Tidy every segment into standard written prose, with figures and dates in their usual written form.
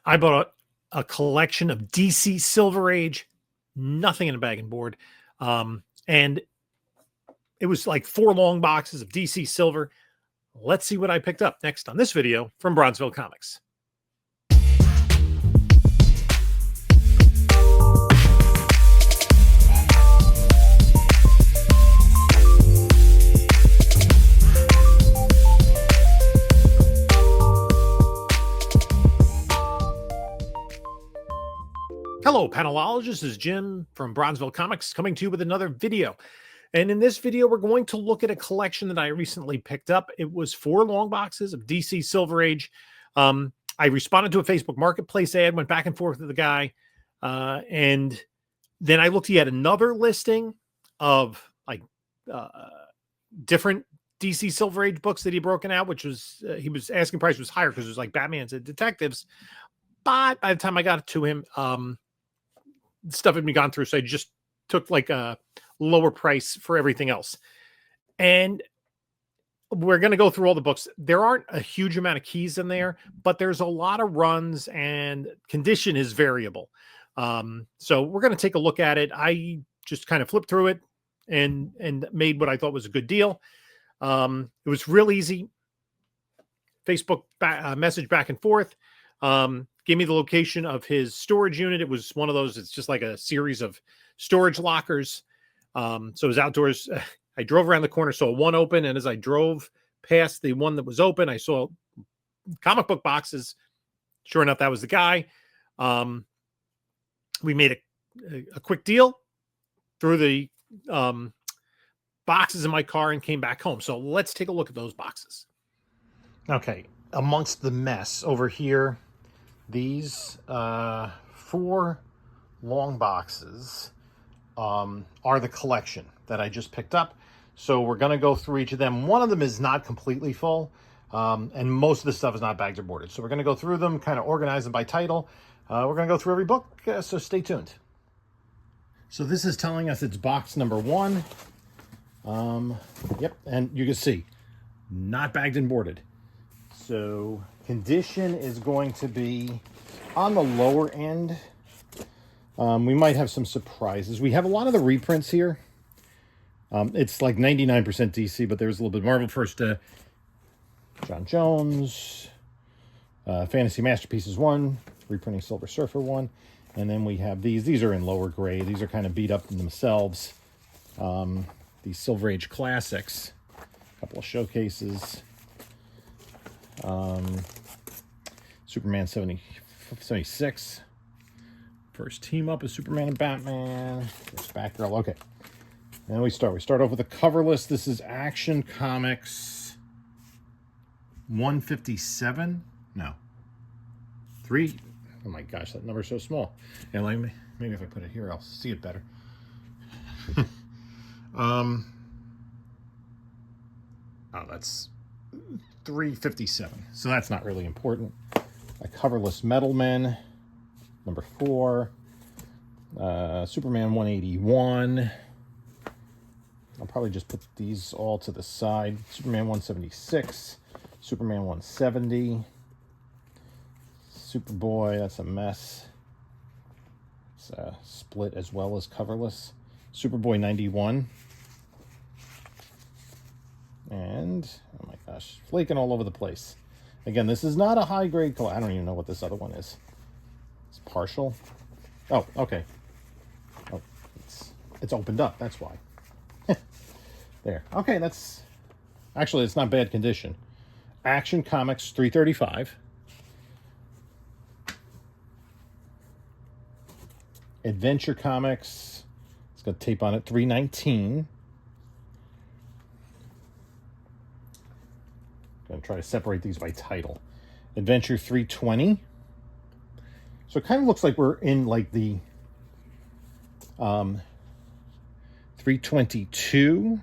I bought a collection of DC Silver Age, nothing in a bag and board. And it was like 4 long boxes of DC Silver. Let's see what I picked up next on this video from Bronzeville Comics. Hello, panelologists. This is Jim from Bronzeville Comics coming to you with another video. And in this video, we're going to look at a collection that I recently picked up. It was 4 long boxes of DC Silver Age. I responded to a Facebook Marketplace ad, went back and forth with the guy. And then I looked, he had another listing of different DC Silver Age books that he broken out, which was, he was asking price was higher because it was like Batman's and Detectives. But by the time I got to him, stuff had been gone through, so I just took like a lower price for everything else. And we're going to go through all the books. There aren't a huge amount of keys in there, but there's a lot of runs and condition is variable. So we're going to take a look at it. I just kind of flipped through it and made what I thought was a good deal. It was real easy. Facebook message back and forth. Gave me the location of his storage unit. It was one of those, it's just like a series of storage lockers. So it was outdoors. I drove around the corner, saw one open. And as I drove past the one that was open, I saw comic book boxes. Sure enough, that was the guy. We made a quick deal, threw the boxes in my car and came back home. So let's take a look at those boxes. Okay. Amongst the mess over here, these 4 long boxes are the collection that I just picked up. So we're going to go through each of them. One of them is not completely full, and most of the stuff is not bagged or boarded. So we're going to go through them, kind of organize them by title. We're going to go through every book, so stay tuned. So this is telling us it's box number 1. Yep, and you can see, not bagged and boarded. So condition is going to be on the lower end. We might have some surprises. We have a lot of the reprints here. It's like 99% DC, but there's a little bit of Marvel. First, John Jones, Fantasy Masterpieces 1, reprinting Silver Surfer 1. And then we have these. These are in lower grade. These are kind of beat up in themselves. These Silver Age classics. A couple of showcases. Superman 76. First team up is Superman and Batman. There's Batgirl. Okay. And we start off with a cover list. This is Action Comics 157. No. 3. Oh my gosh, that number's so small. Yeah, maybe if I put it here, I'll see it better. Oh, that's 357. So that's not really important. A coverless Metalman, number 4. Superman 181. I'll probably just put these all to the side. Superman 176. Superman 170. Superboy, that's a mess. It's split as well as coverless. Superboy 91. And, oh my gosh, flaking all over the place. Again, this is not a high-grade color. I don't even know what this other one is. It's partial. Oh, okay. Oh, it's opened up, that's why. There. Okay, that's... Actually, it's not bad condition. Action Comics 335. Adventure Comics. It's got tape on it, 319. Going to try to separate these by title. Adventure 320. So it kind of looks like we're in like the 322,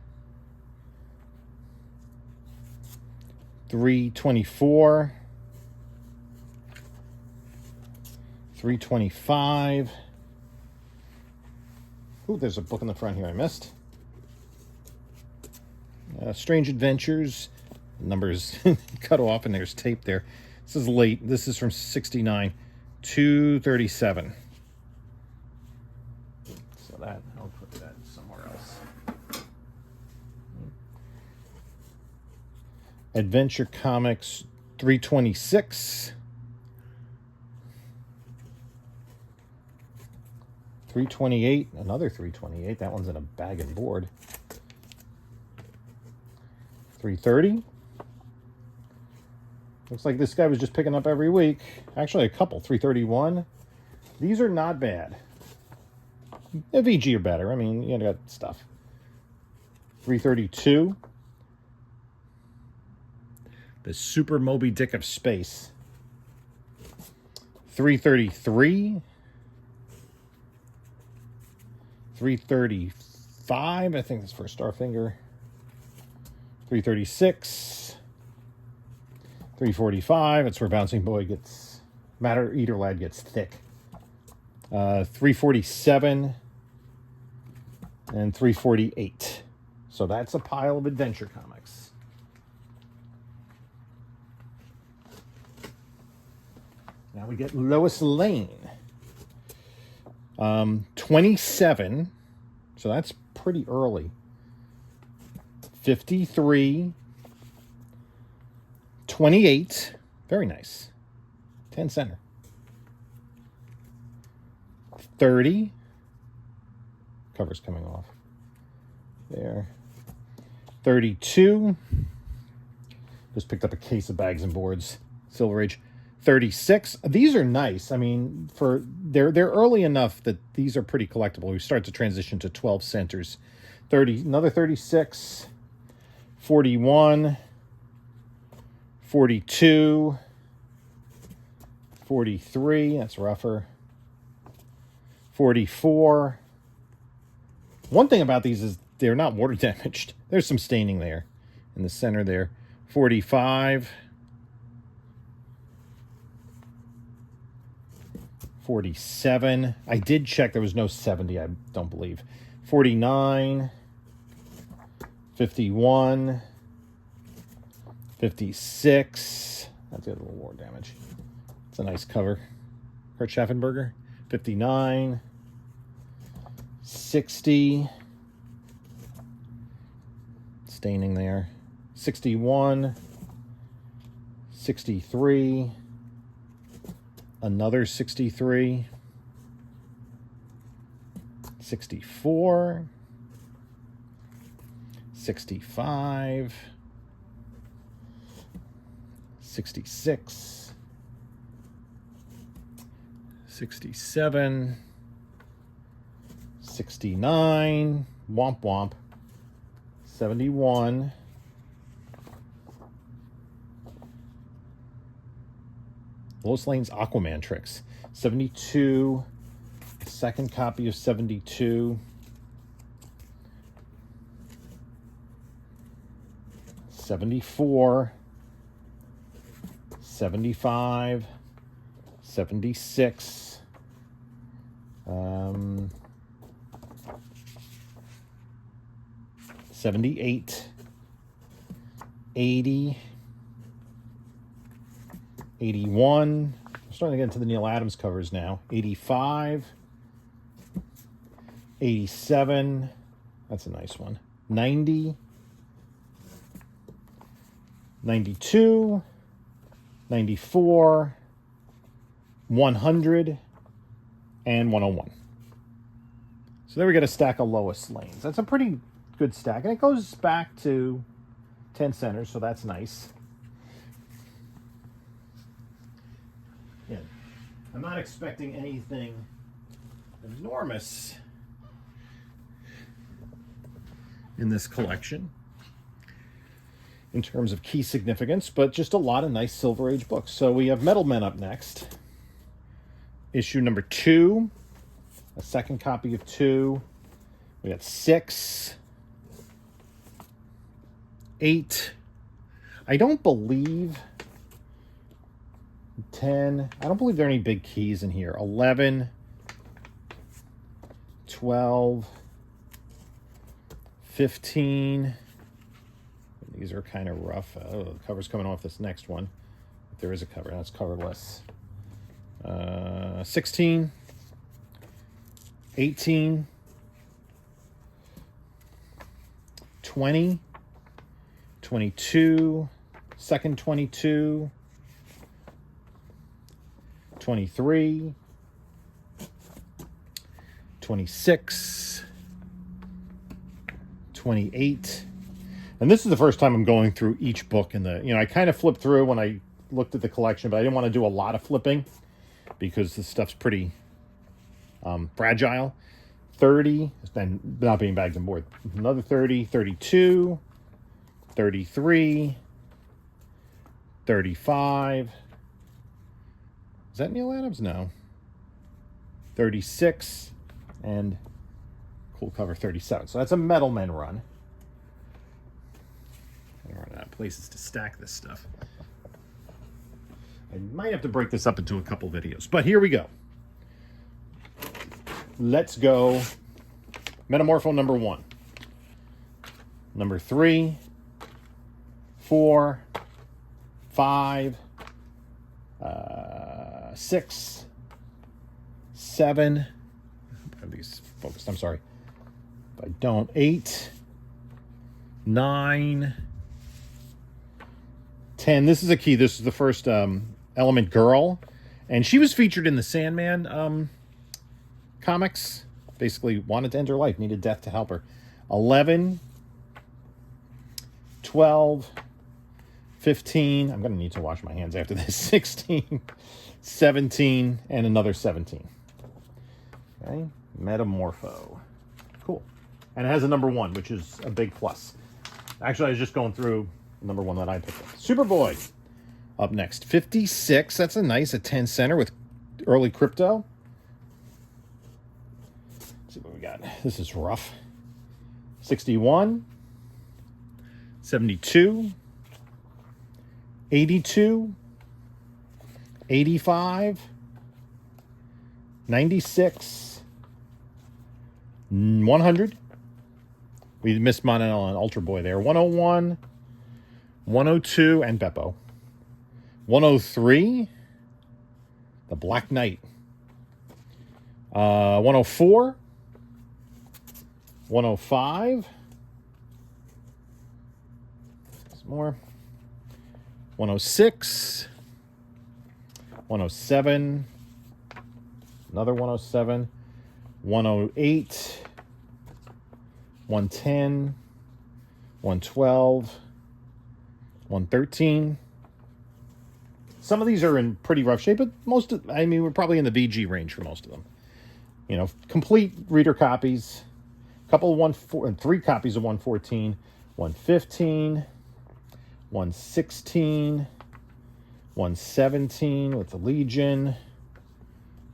324, 325. Ooh, there's a book in the front here I missed. Strange Adventures. Numbers cut off and there's tape there. This is late. This is from 69. $237. So that, I'll put that somewhere else. Adventure Comics, $326. $328, another $328. That one's in a bag and board. $330. Looks like this guy was just picking up every week. Actually, a couple. $331. These are not bad. The VG are better. I mean, you got stuff. $332. The Super Moby Dick of Space. $333. $335. I think that's for Starfinger. $336. $345. It's where Bouncing Boy gets, Matter Eater Lad gets thick. $347 and $348. So that's a pile of Adventure Comics. Now we get Lois Lane. 27. So that's pretty early. 53. 28. Very nice. 10 center. 30. Cover's coming off. There. 32. Just picked up a case of bags and boards. Silver Age. 36. These are nice. I mean, for they're early enough that these are pretty collectible. We start to transition to 12 centers. 30, another 36. 41. 42. 43. That's rougher. 44. One thing about these is they're not water damaged. There's some staining there in the center there. 45. 47. I did check. There was no 70, I don't believe. 49. 51. 56. That's got a little war damage. It's a nice cover. Kurt Schaffenberger. 59. 60. Staining there. 61. 63. Another 63. 64. 65. 66. 67. 69. Womp womp. 71. Lois Lane's Aquaman tricks. 72. Second copy of 72. 74. 75. 76. 78. 80. 81. I'm starting to get into the Neil Adams covers now. 85. 87. That's a nice one. 90. 92. 94. 100. And 101. So there we get a stack of Lois Lanes. That's a pretty good stack. And it goes back to 10 centers, so that's nice. Yeah, I'm not expecting anything enormous in this collection in terms of key significance, but just a lot of nice Silver Age books. So we have Metal Men up next. Issue number 2. A second copy of 2. We got 6. 8. I don't believe 10. I don't believe there are any big keys in here. 11. 12. 15. These are kind of rough. Oh, the cover's coming off this next one. If there is a cover, that's coverless. 16, 18, 20, 22, second 22, 23, 26, 28. And this is the first time I'm going through each book in the, I kind of flipped through when I looked at the collection, but I didn't want to do a lot of flipping because this stuff's pretty fragile. 30, and not being bagged and board. Another 30, 32, 33, 35. Is that Neil Adams? No. 36, and cool cover 37. So that's a Metal Men run. I'm running out of places to stack this stuff. I might have to break this up into a couple videos, but here we go. Let's go. Metamorpho number 1. Number 3, 4, 5, 6, 7. I have these focused. I'm sorry. If I don't. 8, 9, 10. This is a key. This is the first Element Girl. And she was featured in the Sandman comics. Basically wanted to end her life, needed death to help her. 11, 12, 15. I'm going to need to wash my hands after this. 16, 17, and another 17. Okay, Metamorpho. Cool. And it has a number 1, which is a big plus. Actually, I was just going through number 1 that I picked up. Superboy. Up next, 56. That's a 10 center with early crypto. Let's see what we got. This is rough. 61. 72. 82. 85. 96. 100. We missed Monel and Ultra Boy there. 101. 102 and Beppo. 103, the Black Knight. 104, 105. Some more. 106, 107, another 107, 108, 110, 112, 113. Some of these are in pretty rough shape, but we're probably in the BG range for most of them. Complete reader copies, couple of 3 copies of 114, 115, 116, 117 with the Legion,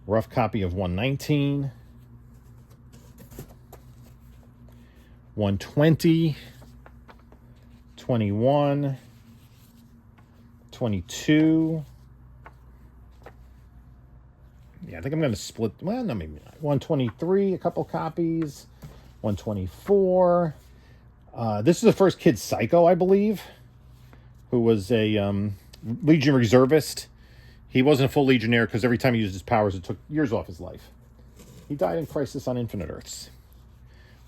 rough copy of 119, 120, 21, 22. Yeah, I think I'm going to split. Well, no, maybe not. 123, a couple copies. 124. This is the first Kid Psycho, I believe, who was a Legion reservist. He wasn't a full Legionnaire because every time he used his powers, it took years off his life. He died in Crisis on Infinite Earths.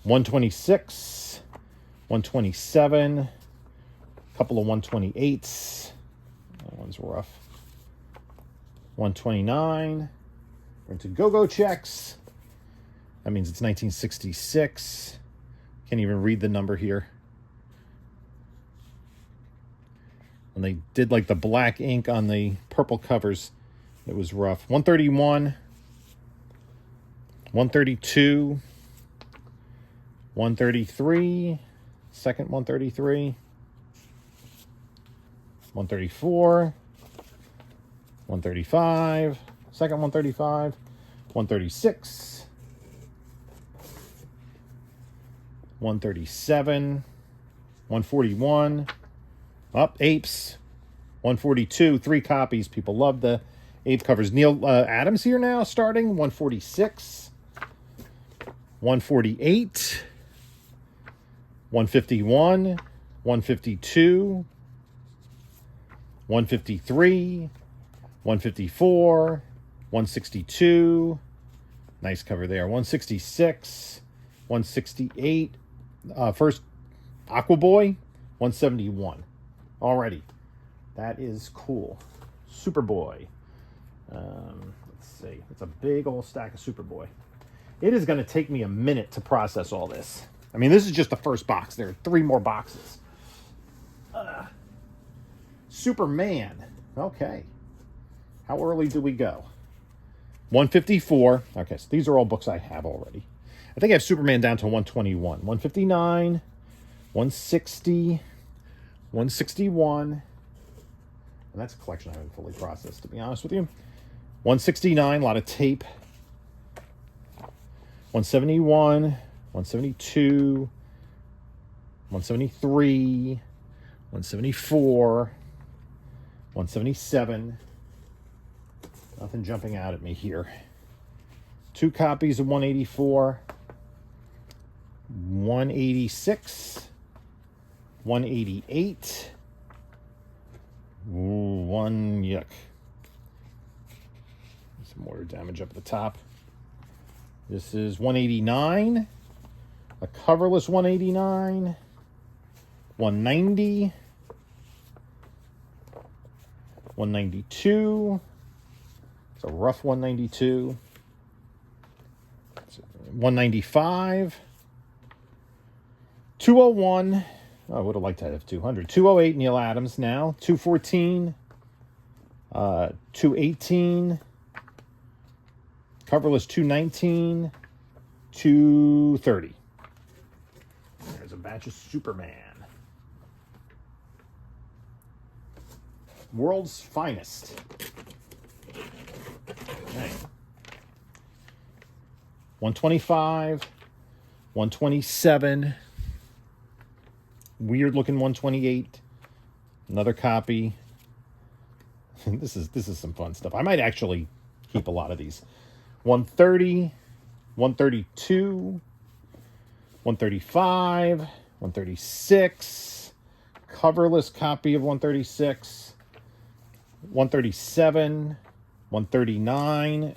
126. 127. A couple of 128s. That one's rough. 129. We're into go-go checks. That means it's 1966. Can't even read the number here. When they did like the black ink on the purple covers, it was rough. 131. 132. 133. Second 133. 134, 135, second 135, 136, 137, 141, up apes, 142, 3 copies. People love the ape covers. Neil Adams here now starting, 146, 148, 151, 152, 153, 154, 162. Nice cover there. 166. 168. First Aqua Boy. 171. Already. That is cool. Superboy. Let's see. It's a big old stack of Superboy. It is going to take me a minute to process all this. I mean, this is just the first box. There are 3 more boxes. Superman. Okay. How early do we go? 154. Okay, so these are all books I have already. I think I have Superman down to 121. 159. 160. 161. And that's a collection I haven't fully processed, to be honest with you. 169, a lot of tape. 171, 172, 173, 174, 177. Nothing jumping out at me here. 2 copies of 184, 186, 188. Ooh, 1 yuck. Some mortar damage up at the top. This is 189. A coverless 189. 190. 192. It's a rough 192. 195. 201. I would have liked to have 200. 208, Neil Adams now. 214. 218. Coverless 219. 230. There's a batch of Superman. World's Finest. Okay. 125. 127. Weird looking 128. Another copy. This is some fun stuff. I might actually keep a lot of these. 130, 132, 135, 136. Coverless copy of 136. 137, 139.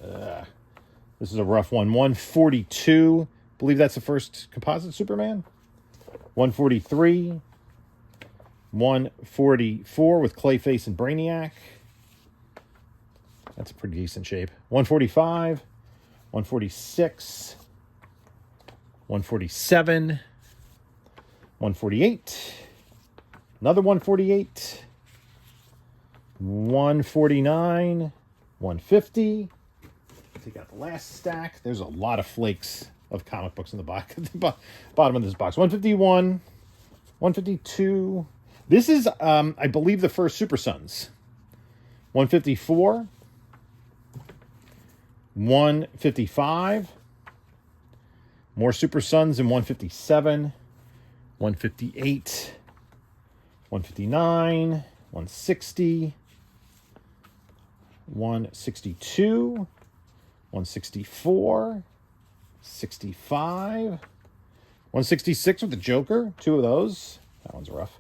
This is a rough one. 142. I believe that's the first composite Superman. 143. 144 with Clayface and Brainiac. That's a pretty decent shape. 145. 146. 147. 148. Another 148. 149. 150. Take out the last stack. There's a lot of flakes of comic books in the box at the bottom of this box. 151. 152. This is, I believe, the first Super Sons. 154. 155. More Super Sons in 157. 158. 159. 160. 162. 164. 65. 166 with the Joker. 2 of those. That one's rough.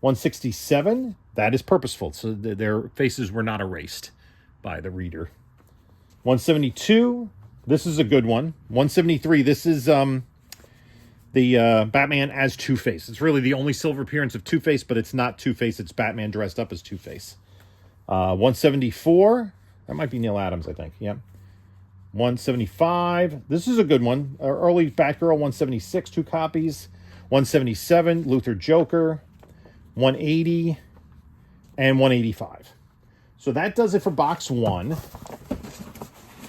167. That is purposeful. So their faces were not erased by the reader. 172. This is a good one. 173. This is the Batman as Two-Face. It's really the only silver appearance of Two-Face, but it's not Two-Face. It's Batman dressed up as Two-Face. 174. That might be Neil Adams, I think. Yep. 175. This is a good one. Early Batgirl, 176. 2 copies. 177. Luthor Joker. 180. And 185. So that does it for box 1.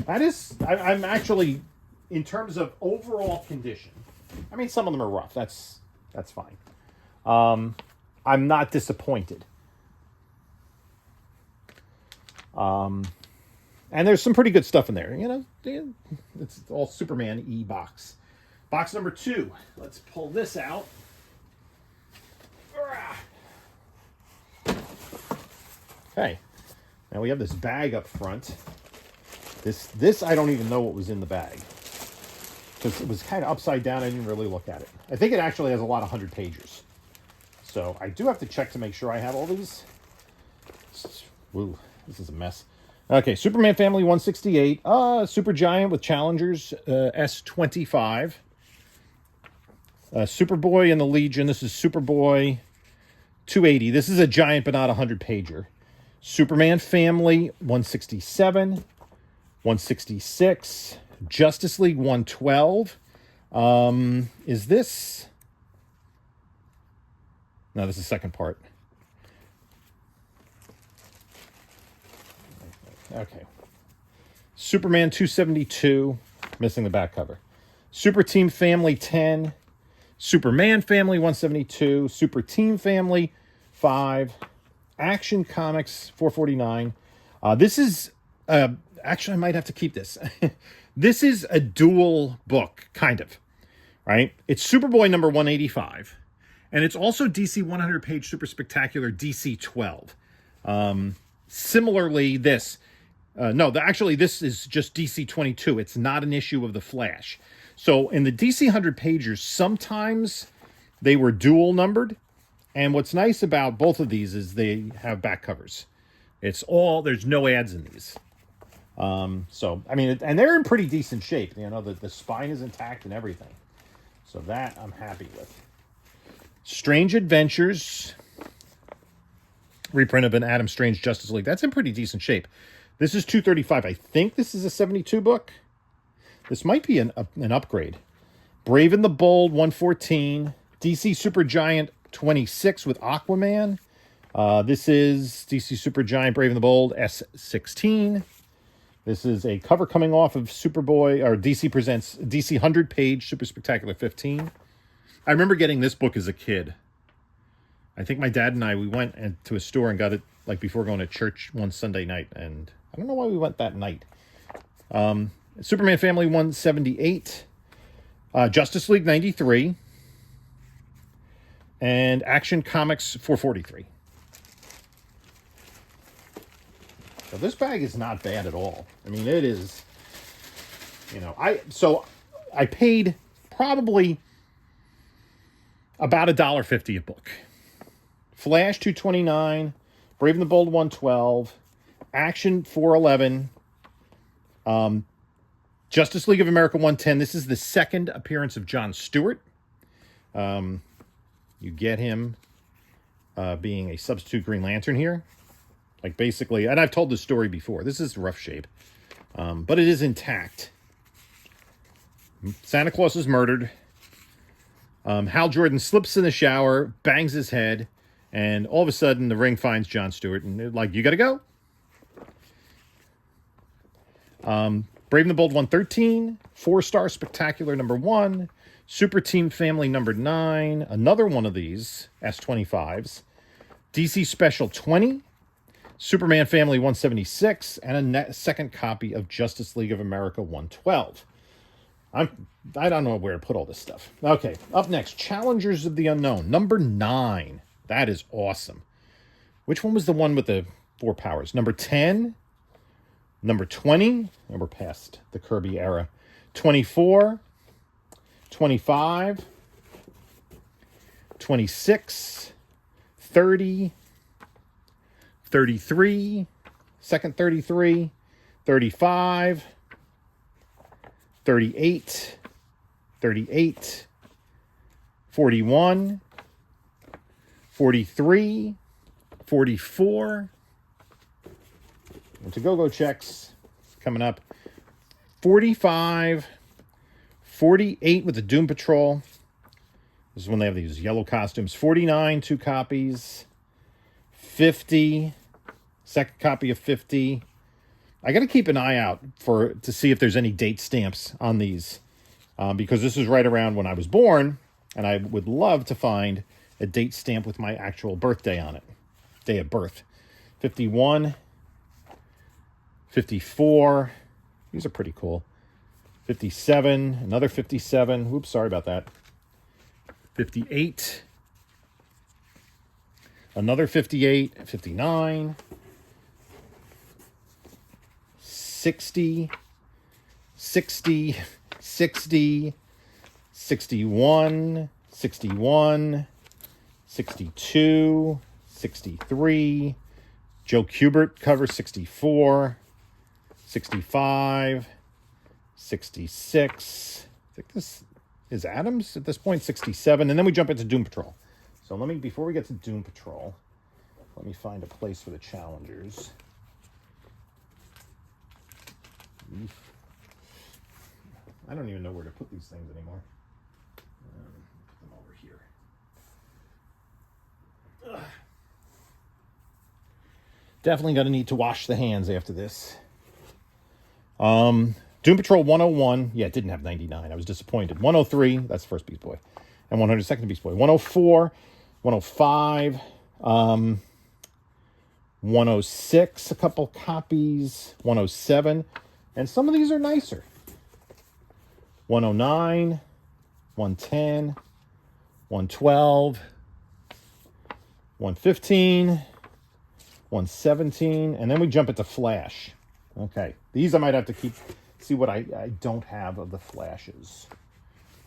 That is, I'm actually, in terms of overall condition, I mean, some of them are rough. That's fine. I'm not disappointed. And there's some pretty good stuff in there. You know, it's all Superman E-box. Box number 2. Let's pull this out. Okay. Now we have this bag up front. This I don't even know what was in the bag. Because it was kind of upside down. I didn't really look at it. I think it actually has a lot of 100-pagers. So I do have to check to make sure I have all these. Woo, this is a mess. Okay, Superman Family 168. Super Giant with Challengers S25. Superboy and the Legion. This is Superboy 280. This is a giant but not a 100-pager. Superman Family 167. 166. Justice League 112. Is this... No, this is the second part. Okay. Superman 272, missing the back cover. Super Team Family 10. Superman Family 172. Super Team Family 5. Action Comics 449. This is... actually, I might have to keep this. This is a dual book, kind of. Right? It's Superboy number 185. And it's also DC 100-page Super Spectacular DC 12. Similarly, this... actually, this is just DC 22. It's not an issue of The Flash. So in the DC 100-pagers, sometimes they were dual numbered. And what's nice about both of these is they have back covers. There's no ads in these. So, I mean, and they're in pretty decent shape. You know, the spine is intact and everything. So that I'm happy with. Strange Adventures. Reprint of an Adam Strange Justice League. That's in pretty decent shape. This is 235. I think this is a 72 book. This might be an upgrade. Brave and the Bold 114. DC Supergiant 26 with Aquaman. This is DC Supergiant Brave and the Bold S16. This is a cover coming off of Superboy, or DC Presents DC 100-page Super Spectacular 15. I remember getting this book as a kid. I think my dad and we went to a store and got it like before going to church one Sunday night, and I don't know why we went that night. Superman Family 178, Justice League 93, and Action Comics 443. So this bag is not bad at all. I mean, it is, I paid probably about $1.50 a book. Flash 229, Brave and the Bold 112, Action 411, Justice League of America 110. This is the second appearance of John Stewart. You get him being a substitute Green Lantern here. Like basically, and I've told this story before. This is rough shape, but it is intact. Santa Claus is murdered. Hal Jordan slips in the shower, bangs his head, and all of a sudden the ring finds John Stewart, and they're like, you gotta go. Brave and the Bold 113, 4-star Spectacular number 1, Super Team Family number 9, another one of these S25s, DC Special 20, Superman Family 176, and a second copy of Justice League of America 112. I don't know where to put all this stuff. Okay, up next, Challengers of the Unknown, number 9. That is awesome. Which one was the one with the 4 powers? Number 10, number 20, and we're past the Kirby era. 24, 25, 26, 30, 33, second 33, 35, 38, 38, 41, 43, 44. And to-go-go checks coming up. 45, 48 with the Doom Patrol. This is when they have these yellow costumes. 49, 2 copies. 50, second copy of 50. I got to keep an eye out to see if there's any date stamps on these. Because this is right around when I was born. And I would love to find a date stamp with my actual birthday on it. Day of birth. 51. 54. These are pretty cool. 57. Another 57. Oops, sorry about that. 58. Another 58. 59. 60. 60. 60. 61. 61. 62. 63. Joe Kubert cover 64. 65, 66. I think this is Adams at this point, 67. And then we jump into Doom Patrol. So before we get to Doom Patrol, let me find a place for the challengers. I don't even know where to put these things anymore. Put them over here. Ugh. Definitely going to need to wash the hands after this. Doom Patrol 101. Yeah, it didn't have 99. I was disappointed. 103. That's first Beast Boy. And 100 second Beast Boy. 104. 105. 106. A couple copies. 107. And some of these are nicer. 109. 110. 112. 115. 117. And then we jump into Flash. Okay, these I might have to see what I don't have of the Flashes.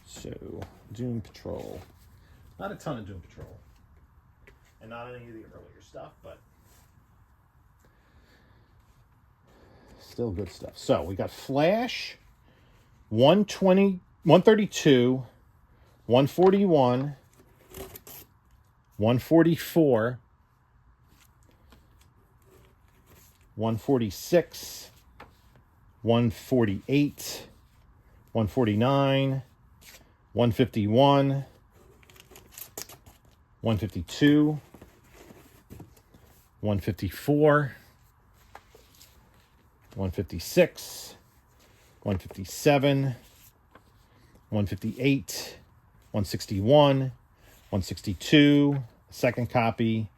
So, Doom Patrol. Not a ton of Doom Patrol. And not any of the earlier stuff, but still good stuff. So, we got Flash, 120, 132, 141, 144, 146, 148, 149, 151, 152, 154, 156, 157, 158, 161, 162, second copy,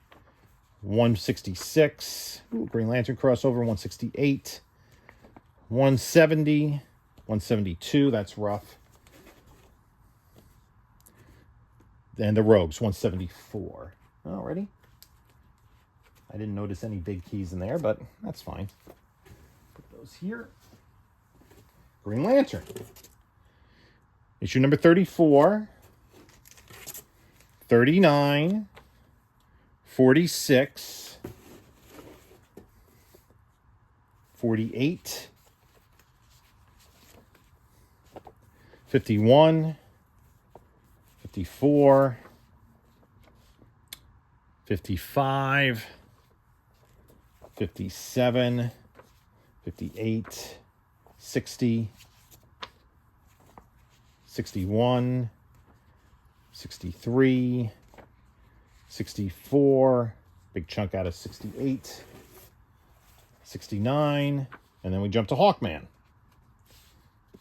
166, Green Lantern crossover, 168, 170, 172, that's rough. And the Rogues, 174. Alrighty. I didn't notice any big keys in there, but that's fine. Put those here. Green Lantern. Issue number 34, 39, 46, 48, 51, 54, 55, 57, 58, 60, 61, 63, 64, big chunk out of 68, 69, and then we jump to Hawkman.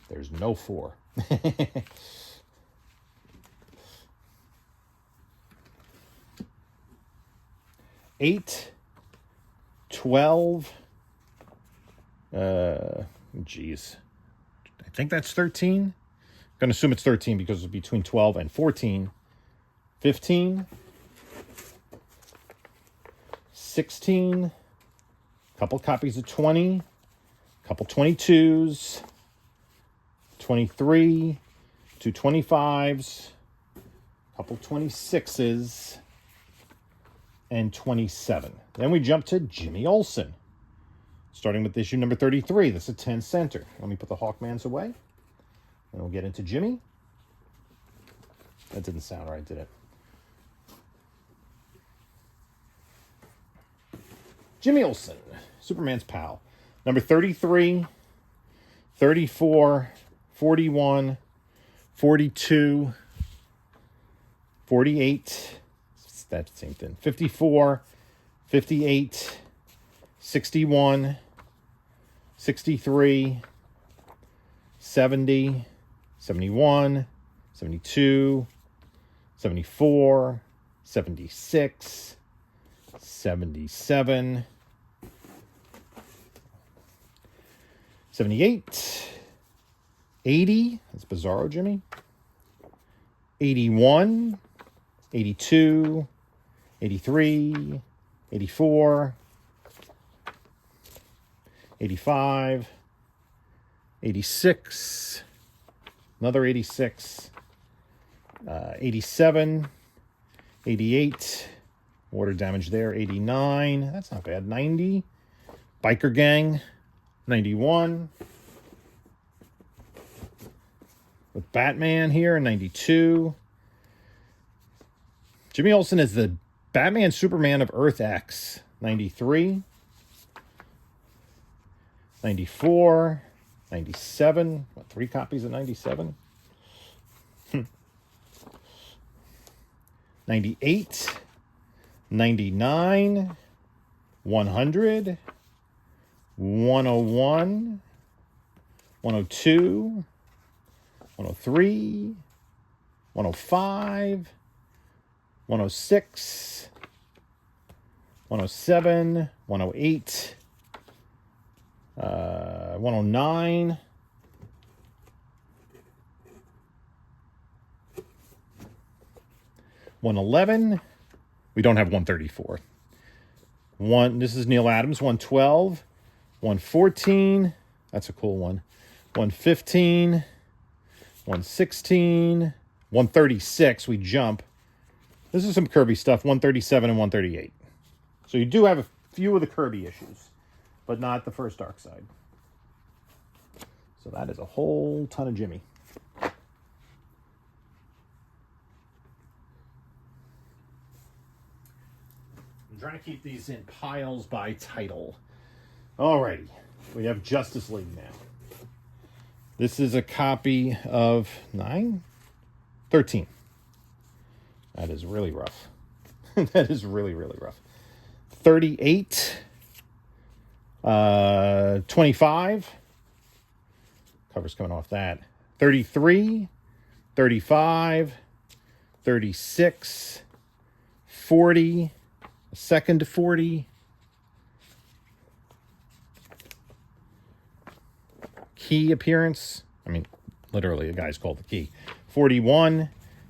There's no 4. 8, 12, geez. I think that's 13. I'm going to assume it's 13 because it's between 12 and 14. 15, 16, couple copies of 20, couple 22s, 23, 2 25s, couple 26s, and 27. Then we jump to Jimmy Olsen, starting with issue number 33. This is 10 center. Let me put the Hawkmans away, and we'll get into Jimmy. That didn't sound right, did it? Jimmy Olsen, Superman's pal. Number 33, 34, 41, 42, 48, it's that same thing, 54, 58, 61, 63, 70, 71, 72, 74, 76, 77, 78, 80, that's Bizarro Jimmy, 81, 82, 83, 84, 85, 86, another 86, 87, 88, water damage there, 89, that's not bad, 90, Biker Gang, 91. With Batman here in 92. Jimmy Olsen is the Batman Superman of Earth X. 93. 94. 97. What, 3 copies of 97? 98. 99. 100. 101. 102. 103. 105. 106. 107. 108. 109. 111. We don't have 134. This is Neal Adams. 112. 114. That's a cool one. 115. 116. 136. We jump. This is some Kirby stuff. 137 and 138. So you do have a few of the Kirby issues, but not the first Dark Side. So that is a whole ton of Jimmy. I'm trying to keep these in piles by title. Alrighty. We have Justice League now. This is a copy of 9? 13. That is really rough. That is really, really rough. 38. 25. Cover's coming off that. 33. 35. 36. 40. A second to 40. Key appearance. I mean, literally, a guy's called the Key. 41.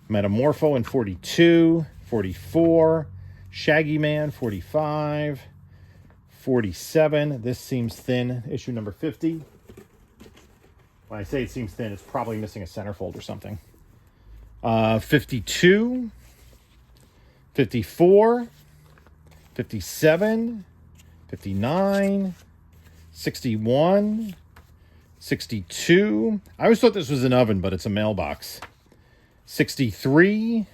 Metamorpho in 42. 44. Shaggy Man, 45. 47. This seems thin. Issue number 50. When I say it seems thin, it's probably missing a centerfold or something. 52. 54. 57. 59. 61. 62. I always thought this was an oven, but it's a mailbox. 63.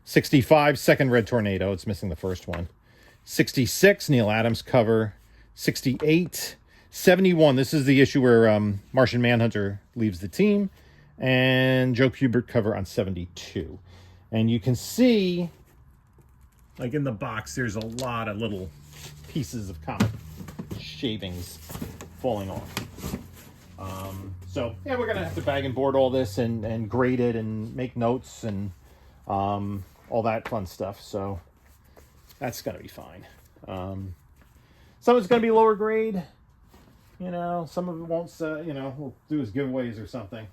65, second Red Tornado. It's missing the first one. 66, Neal Adams cover. 68. 71, this is the issue where Martian Manhunter leaves the team. And Joe Kubert cover on 72. And you can see, like in the box, there's a lot of little pieces of comic shavings falling off. So, yeah, we're going to have to bag and board all this and grade it and make notes and all that fun stuff. So, that's going to be fine. Some of it's going to be lower grade. You know, some of it won't, we'll do as giveaways or something.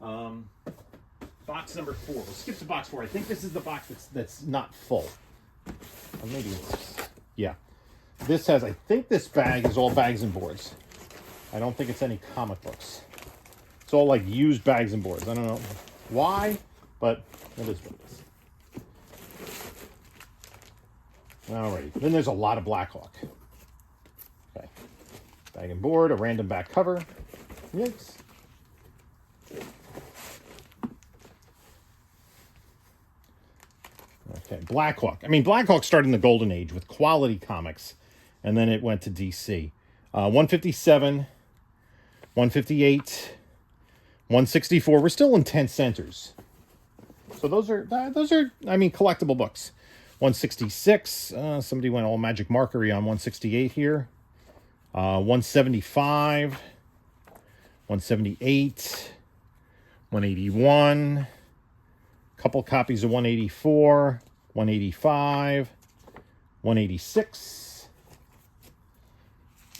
Box number 4. We'll skip to box 4. I think this is the box that's not full. Or maybe it's, yeah. This has, I think this bag is all bags and boards. I don't think it's any comic books. It's all like used bags and boards. I don't know why, but it is what it is. Alrighty. Then there's a lot of Blackhawk. Okay. Bag and board, a random back cover. Yikes. Okay, Blackhawk. I mean, Blackhawk started in the Golden Age with quality comics, and then it went to DC. 157, 158, 164. We're still in 10 centers. So those are, I mean, collectible books. 166. Somebody went all Magic Markery on 168 here. 175. 178. 181. Couple copies of 184. 185. 186.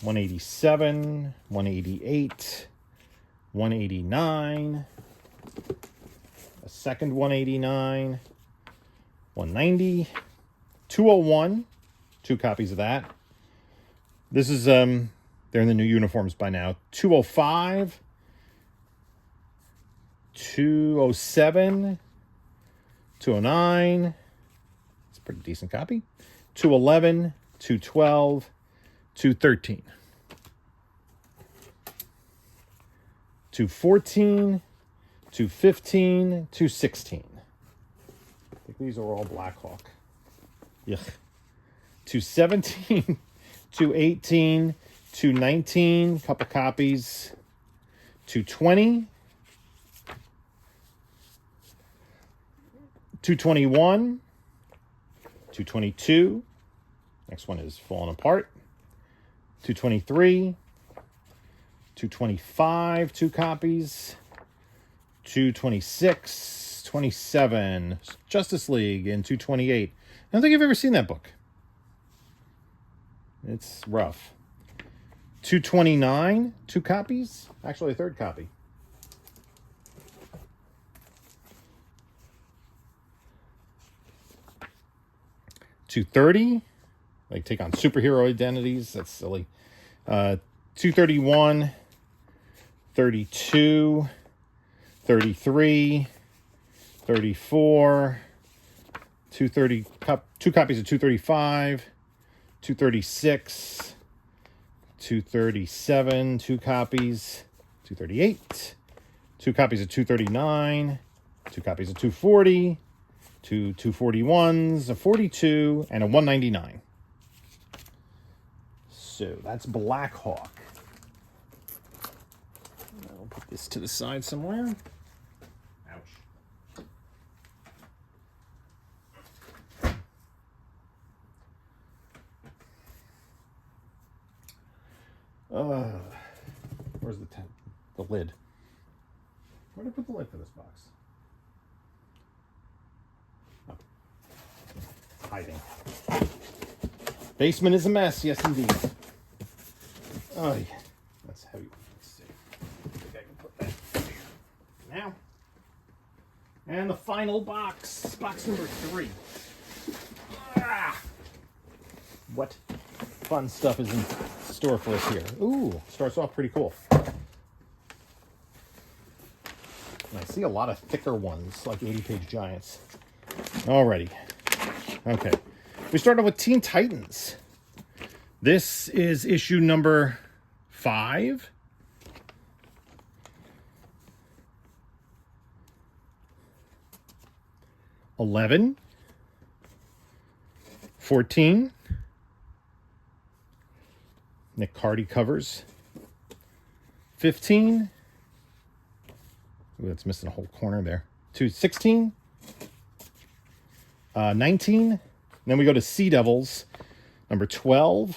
187, 188, 189, a second 189, 190, 201, 2 copies of that. This is, they're in the new uniforms by now. 205, 207, 209, it's a pretty decent copy. 211, 212, 213. 214, 215, 216. I think these are all Blackhawk. Yuck. 217, 218, 219, couple copies. 220, 221, 222. Next one is falling apart. 223, 225, 2 copies. 226, 27, Justice League, and 228. I don't think I've ever seen that book. It's rough. 229, 2 copies. Actually, a 3rd copy. $230, like take on superhero identities. That's silly. 231, 32, 33, 34, 230, 2 copies of 235, 236, 237, 2 copies, 238, 2 copies of 239, 2 copies of 240, 2 241s, a 42, and a 199. So that's Blackhawk. I'll put this to the side somewhere. Ouch. Where's the lid? Where did I put the lid for this box? Oh. Hiding. Basement is a mess, yes indeed. Oh yeah, that's heavy. Let's see. I think I can put that here now. And the final box, box number 3. Ah! What fun stuff is in store for us here? Ooh, starts off pretty cool. And I see a lot of thicker ones, like 80-page giants. Alrighty. Okay. We started with Teen Titans. This is issue number 5. $11, $14. Nick Cardy covers. $15. Ooh, that's missing a whole corner there. $16. $19. Then we go to Sea Devils, number 12.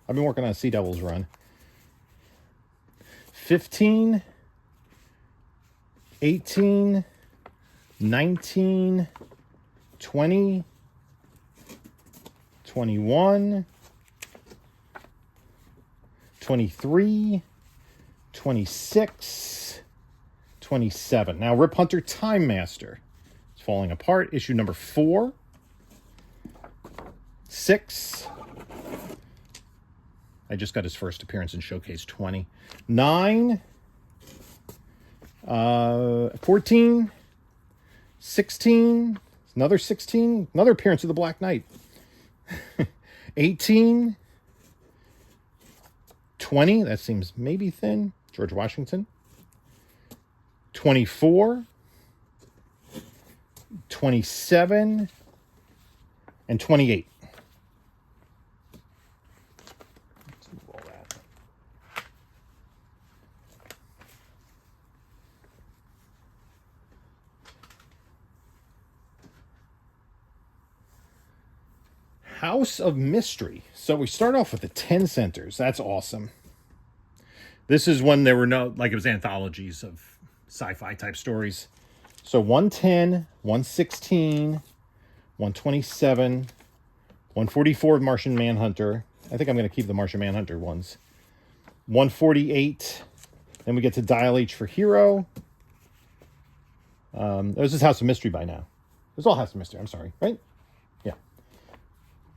I've been working on a Sea Devils run. 15, 18, 19, 20, 21, 23, 26, 27. Now, Rip Hunter Time Master is falling apart. Issue number 4. 6. I just got his first appearance in Showcase 20. 9. 14. 16. Another 16. Another appearance of the Black Knight. 18. 20. That seems maybe thin. George Washington. 24. 27. And 28. House of Mystery. So we start off with the 10 centers. That's awesome. This is when there were no, like it was anthologies of sci-fi type stories. So 110, 116, 127, 144 of Martian Manhunter. I think I'm going to keep the Martian Manhunter ones. 148. Then we get to Dial H for Hero. This is House of Mystery by now. It's all House of Mystery. I'm sorry, right?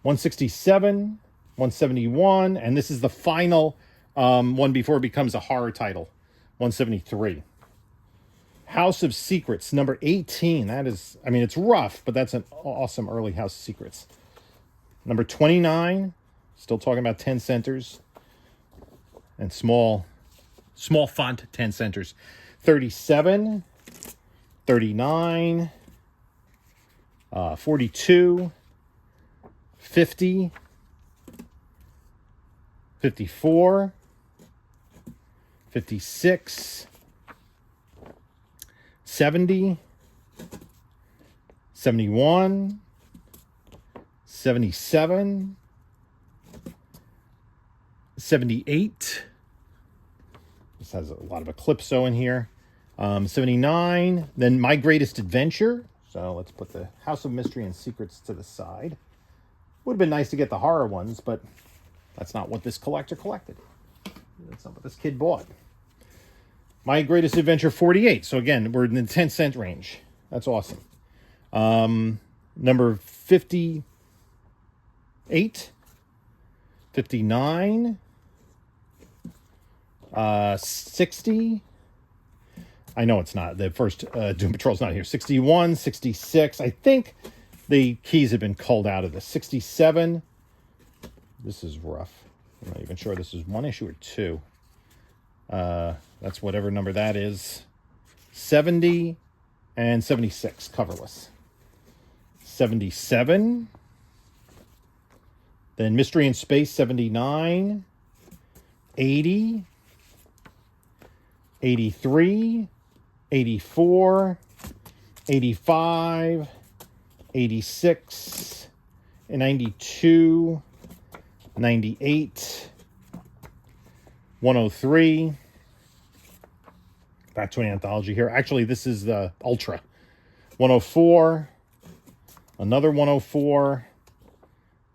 167, 171, and this is the final one before it becomes a horror title. 173. House of Secrets, number 18. That is, I mean, it's rough, but that's an awesome early House of Secrets. Number 29, still talking about 10 centers and small Small font, 10 centers. 37, 39, 42, 50, 54, 56, 70, 71, 77, 78. This has a lot of Eclipso in here. 79. Then My Greatest Adventure. So let's put the House of Mystery and Secrets to the side. Would have been nice to get the horror ones, but that's not what this collector collected. That's not what this kid bought. My Greatest Adventure 48. So again, we're in the 10-cent range. That's awesome. Number 58, 59, 60. I know it's not. The first Doom Patrol's not here. 61, 66. I think the keys have been culled out of this. 67. This is rough. I'm not even sure this is one issue or two. That's whatever number that is. 70 and 76, coverless. 77. Then Mystery in Space, 79. 80. 83. 84. 85. 86. 92. 98. 103. Back to an anthology here. Actually, this is the Ultra. 104. Another 104.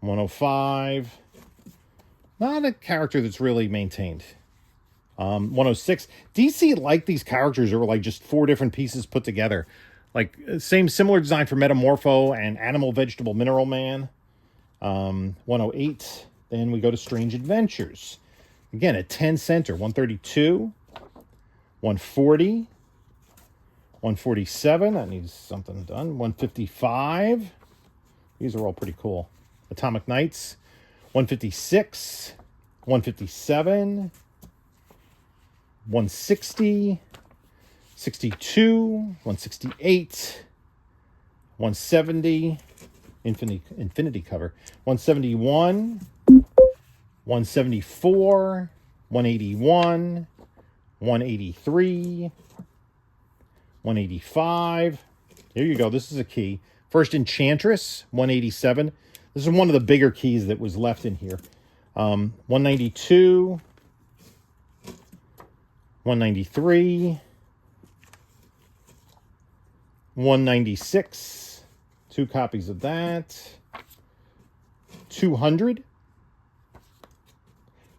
105. Not a character that's really maintained. 106. DC liked these characters that were like just 4 different pieces put together. Like similar design for Metamorpho and Animal Vegetable Mineral Man. 108. Then we go to Strange Adventures. Again, a 10 center. 132. 140. 147. That needs something done. 155. These are all pretty cool. Atomic Knights. 156. 157. 160. 62. 168. 170. Infinity cover. 171. 174. 181. 183. 185. Here you go. This is a key. First Enchantress, 187. This is one of the bigger keys that was left in here. 192. 193. 196. 2 copies of that. 200.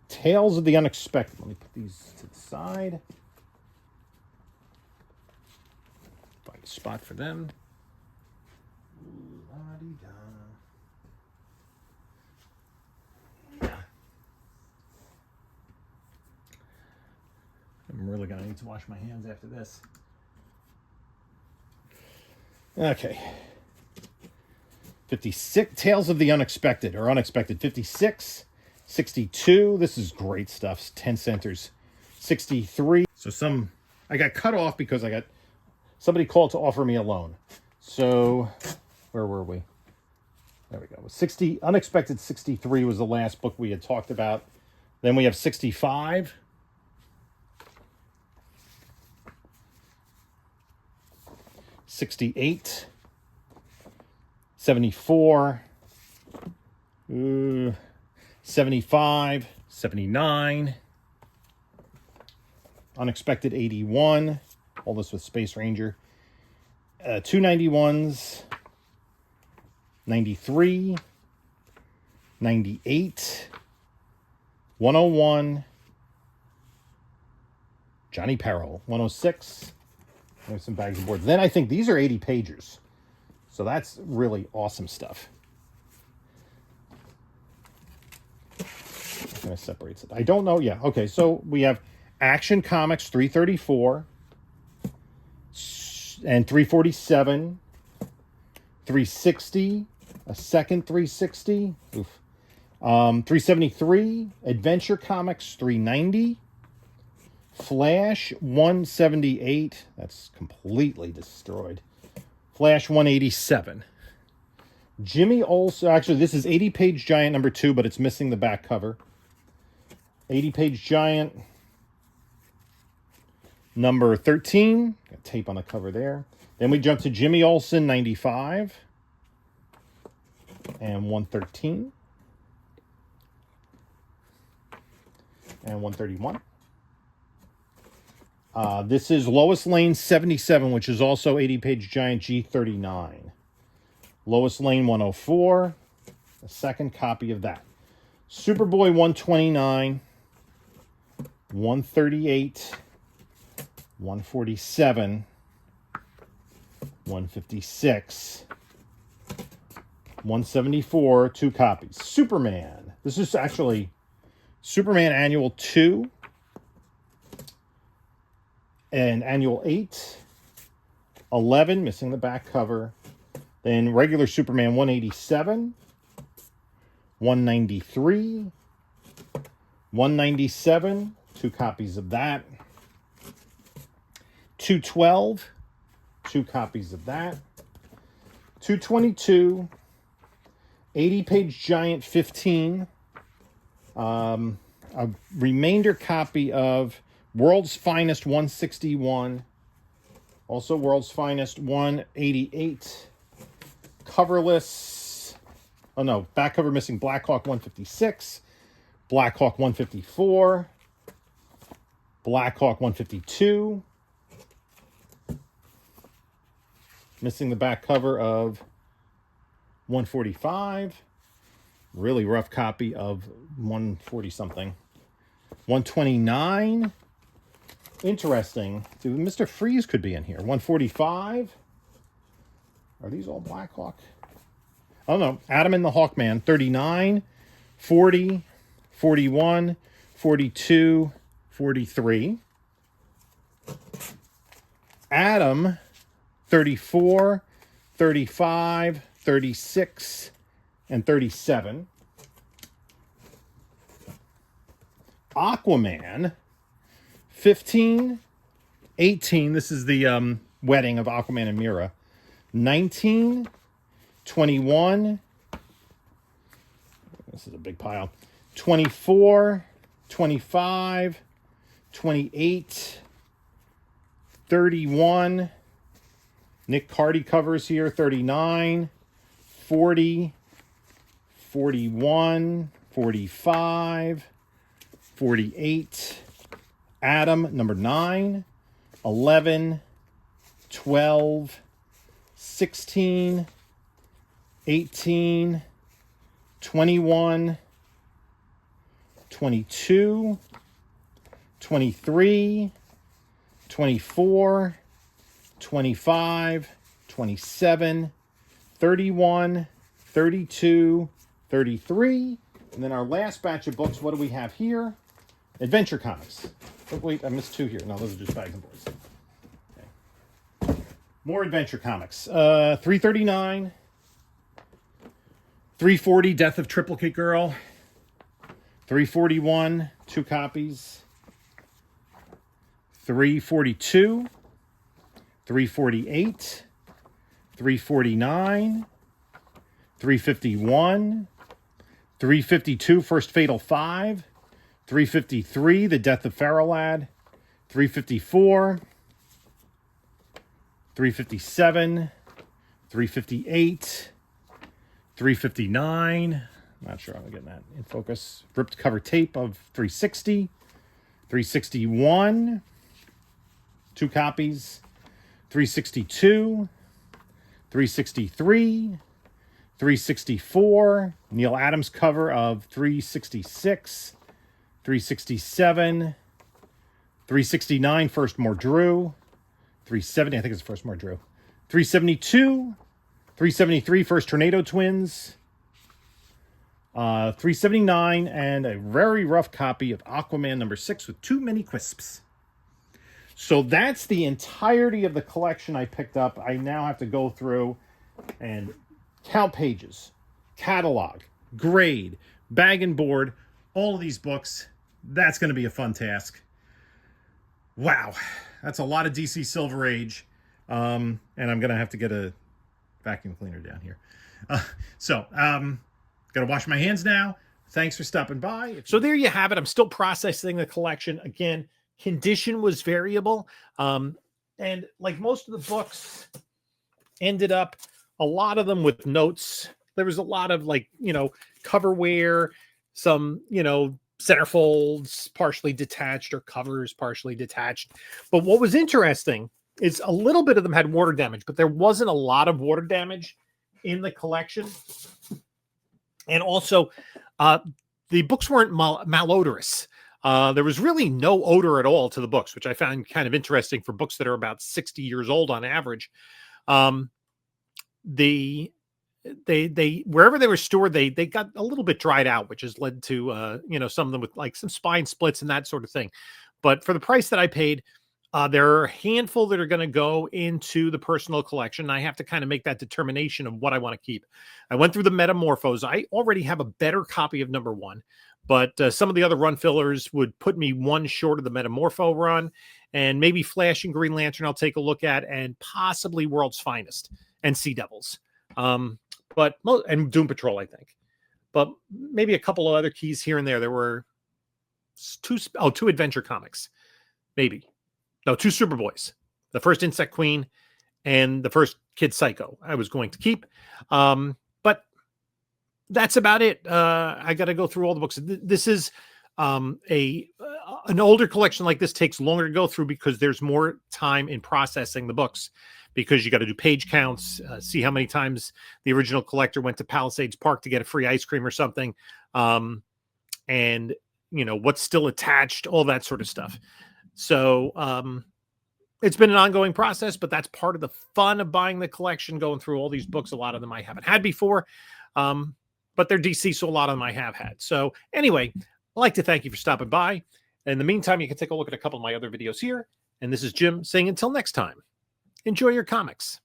Tales of the Unexpected. Let me put these to the side. Find a spot for them. I'm really going to need to wash my hands after this. Okay. 56. Tales of the Unexpected, or Unexpected. 56. 62. This is great stuff. 10 centers. 63. So I got cut off because somebody called to offer me a loan. So, where were we? There we go. 60. Unexpected 63 was the last book we had talked about. Then we have 65. 68, 74, 75, 79, Unexpected 81, all this with Space Ranger, 291s, 93, 98, 101, Johnny Peril, 106. There's some bags of boards. Then I think these are 80 pagers. So that's really awesome stuff. What kind of separates it? I don't know. Yeah. Okay. So we have Action Comics 334 and 347, 360, a second 360. Oof. 373, Adventure Comics 390, Flash 178. That's completely destroyed. Flash 187. Jimmy Olsen. Actually, this is 80-page Giant number 2, but it's missing the back cover. 80-page Giant number 13. Got tape on the cover there. Then we jump to Jimmy Olsen 95 and 113 and 131. This is Lois Lane 77, which is also 80-page Giant G39. Lois Lane 104, a second copy of that. Superboy 129, 138, 147, 156, 174, 2 copies. Superman. This is actually Superman Annual 2 and Annual 8, 11, missing the back cover. Then regular Superman 187, 193, 197, 2 copies of that. 212, 2 copies of that. 222, 80-page Giant 15, a remainder copy of World's Finest 161, also World's Finest 188, coverless, oh no, back cover missing Blackhawk 156, Blackhawk 154, Blackhawk 152, missing the back cover of 145, really rough copy of 140 something, 129, interesting, dude, Mr. Freeze could be in here, 145, are these all Blackhawk? I don't know, Adam and the Hawkman, 39, 40, 41, 42, 43, Adam, 34, 35, 36, and 37. Aquaman, 15, 18. This is the wedding of Aquaman and Mira. 19, 21. This is a big pile. 24, 25, 28, 31. Nick Cardy covers here, 39, 40, 41, 45, 48. Adam, number 9, 11, 12, 16, 18, 21, 22, 23, 24, 25, 27, 31, 32, 33. And then our last batch of books, what do we have here? Adventure Comics. Oh, wait, I missed 2 here. No, those are just Bags and Boys. Okay. More Adventure Comics. 339, 340, Death of Triplicate Girl. 341, 2 copies. 342, 348, 349, 351, 352, First Fatal 5, 353, The Death of Farrelad, 354, 357, 358, 359, not sure I'm getting that in focus, ripped cover tape of 360, 361, 2 copies, 362, 363, 364, Neil Adams cover of 366, 367, 369, First More Drew, 370, I think it's First More Drew, 372, 373, First Tornado Twins, 379, and a very rough copy of Aquaman number 6 with too many crisps. So that's the entirety of the collection I picked up. I now have to go through and count pages, catalog, grade, bag and board, all of these books. That's going to be a fun task. Wow, that's a lot of DC Silver Age. And I'm going to have to get a vacuum cleaner down here. Got to wash my hands now. Thanks for stopping by. So there you have it. I'm still processing the collection. Again, condition was variable. And like most of the books ended up, a lot of them with notes. There was a lot of like, cover wear, some, centerfolds partially detached or covers partially detached. But what was interesting is a little bit of them had water damage, but there wasn't a lot of water damage in the collection. And also, the books weren't malodorous. There was really no odor at all to the books, which I found kind of interesting for books that are about 60 years old on average. They wherever they were stored, they got a little bit dried out, which has led to some of them with like some spine splits and that sort of thing. But for the price that I paid, there are a handful that are going to go into the personal collection. I have to kind of make that determination of what I want to keep. I went through the Metamorphos. I already have a better copy of #1, but some of the other run fillers would put me one short of the Metamorpho run, and maybe Flash and Green Lantern I'll take a look at, and possibly World's Finest and Sea Devils. And Doom Patrol, I think. But maybe a couple of other keys here and there. There were two Adventure Comics, maybe. No, 2 Superboys. The first Insect Queen and the first Kid Psycho I was going to keep. But that's about it. I got to go through all the books. This is an older collection like this takes longer to go through because there's more time in processing the books, because you got to do page counts, see how many times the original collector went to Palisades Park to get a free ice cream or something. And what's still attached, all that sort of stuff. So it's been an ongoing process, but that's part of the fun of buying the collection, going through all these books. A lot of them I haven't had before, but they're DC, so a lot of them I have had. So anyway, I'd like to thank you for stopping by. In the meantime, you can take a look at a couple of my other videos here. And this is Jim saying until next time, enjoy your comics.